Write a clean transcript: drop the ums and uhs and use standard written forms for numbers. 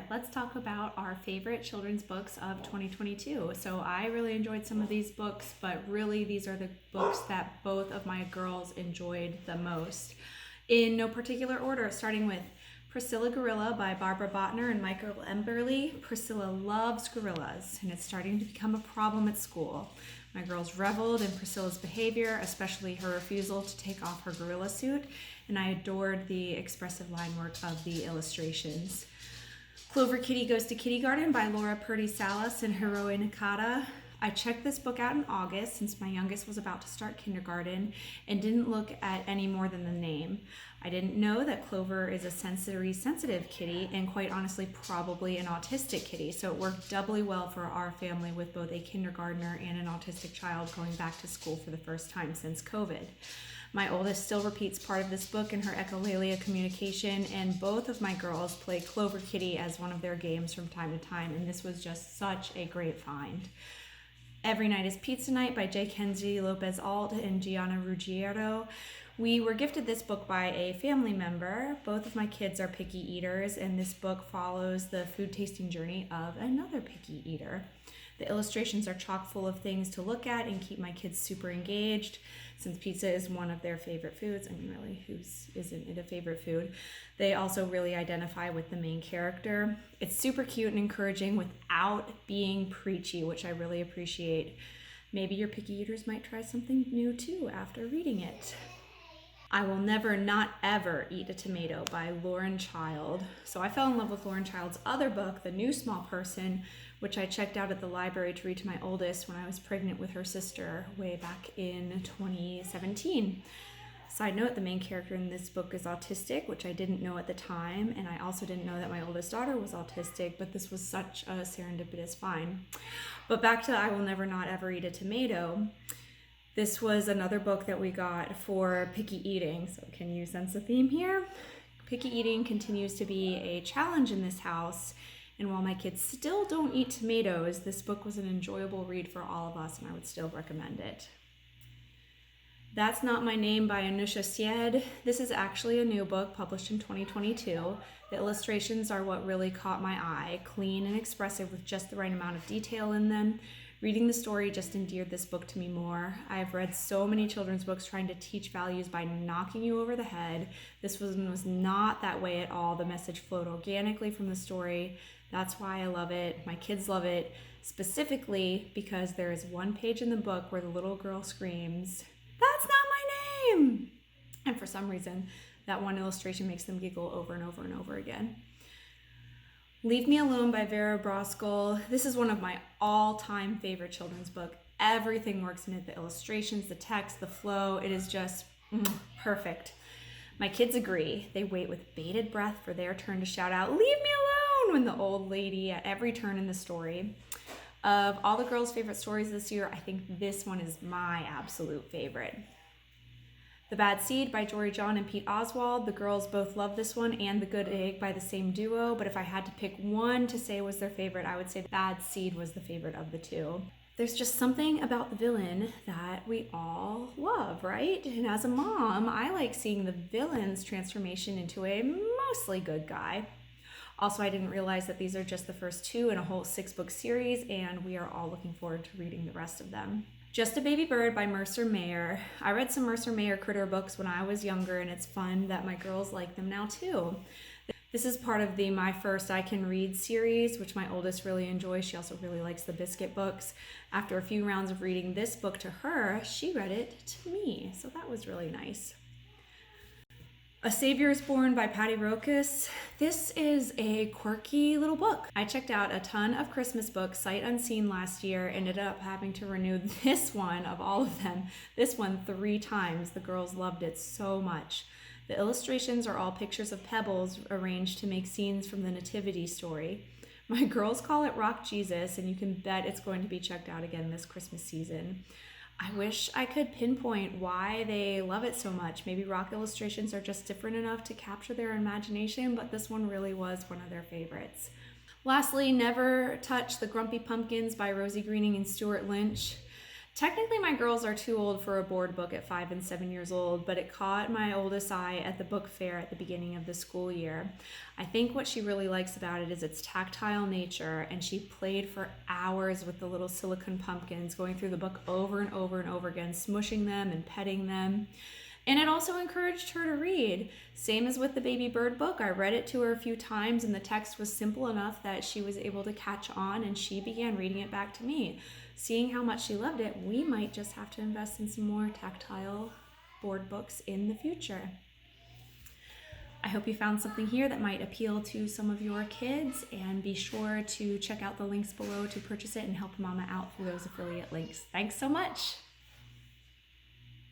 there. Let's talk about our favorite children's books of 2022. So I really enjoyed some of these books, but really these are the books that both of my girls enjoyed the most. In no particular order, starting with Priscilla Gorilla by Barbara Botner and Michael Emberley. Priscilla loves gorillas, and it's starting to become a problem at school. My girls reveled in Priscilla's behavior, especially her refusal to take off her gorilla suit, and I adored the expressive line work of the illustrations. Clover Kitty Goes to Kitty Garden by Laura Purdy Salas and Hiroe Nakata. I checked this book out in August since my youngest was about to start kindergarten and didn't look at any more than the name. I didn't know that Clover is a sensory sensitive kitty and quite honestly probably an autistic kitty, so it worked doubly well for our family with both a kindergartner and an autistic child going back to school for the first time since COVID. My oldest still repeats part of this book in her echolalia communication, and both of my girls play Clover Kitty as one of their games from time to time, and this was just such a great find. Every Night is Pizza Night by J. Kenzie Lopez-Alt and Gianna Ruggiero. We were gifted this book by a family member. Both of my kids are picky eaters, and this book follows the food tasting journey of another picky eater. The illustrations are chock full of things to look at and keep my kids super engaged. Since pizza is one of their favorite foods, I mean, really, whose isn't it a favorite food? They also really identify with the main character. It's super cute and encouraging without being preachy, which I really appreciate. Maybe your picky eaters might try something new too after reading it. I Will Never Not Ever Eat a Tomato by Lauren Child. So I fell in love with Lauren Child's other book, The New Small Person, which I checked out at the library to read to my oldest when I was pregnant with her sister way back in 2017. Side note, the main character in this book is autistic, which I didn't know at the time, and I also didn't know that my oldest daughter was autistic, but this was such a serendipitous find. But back to I Will Never Not Ever Eat a Tomato. This was another book that we got for picky eating. So can you sense the theme here? Picky eating continues to be a challenge in this house. And while my kids still don't eat tomatoes, this book was an enjoyable read for all of us, and I would still recommend it. That's Not My Name by Anusha Syed. This is actually a new book published in 2022. The illustrations are what really caught my eye, clean and expressive with just the right amount of detail in them. Reading the story just endeared this book to me more. I've read so many children's books trying to teach values by knocking you over the head. This one was not that way at all. The message flowed organically from the story. That's why I love it. My kids love it, specifically because there is one page in the book where the little girl screams, "That's not my name!" And for some reason, that one illustration makes them giggle over and over and over again. Leave Me Alone by Vera Broskell. This is one of my all-time favorite children's book. Everything works in it, the illustrations, the text, the flow. It is just perfect. My kids agree. They wait with bated breath for their turn to shout out, "Leave me alone," when the old lady at every turn in the story. Of all the girls' favorite stories this year, I think this one is my absolute favorite. The Bad Seed by Jory John and Pete Oswald. The girls both love this one and The Good Egg by the same duo, but if I had to pick one to say was their favorite, I would say The Bad Seed was the favorite of the two. There's just something about the villain that we all love, right? And as a mom, I like seeing the villain's transformation into a mostly good guy. Also, I didn't realize that these are just the first two in a whole 6-book series, and we are all looking forward to reading the rest of them. Just a Baby Bird by Mercer Mayer. I read some Mercer Mayer critter books when I was younger, and it's fun that my girls like them now too. This is part of the My First I Can Read series, which my oldest really enjoys. She also really likes the Biscuit books. After a few rounds of reading this book to her, she read it to me, so that was really nice. A Savior is Born by Patty Rokas. This is a quirky little book. I checked out a ton of Christmas books sight unseen last year, ended up having to renew this one of all of them, this one 3 times. The girls loved it so much. The illustrations are all pictures of pebbles arranged to make scenes from the Nativity story. My girls call it Rock Jesus, and you can bet it's going to be checked out again this Christmas season. I wish I could pinpoint why they love it so much. Maybe rock illustrations are just different enough to capture their imagination, but this one really was one of their favorites. Lastly, Never Touch the Grumpy Pumpkins by Rosie Greening and Stuart Lynch. Technically, my girls are too old for a board book at 5 and 7 years old, but it caught my oldest eye at the book fair at the beginning of the school year. I think what she really likes about it is its tactile nature, and she played for hours with the little silicone pumpkins, going through the book over and over and over again, smushing them and petting them. And it also encouraged her to read. Same as with the baby bird book. I read it to her a few times, and the text was simple enough that she was able to catch on, and she began reading it back to me. Seeing how much she loved it, we might just have to invest in some more tactile board books in the future. I hope you found something here that might appeal to some of your kids, and be sure to check out the links below to purchase it and help Mama out through those affiliate links. Thanks so much.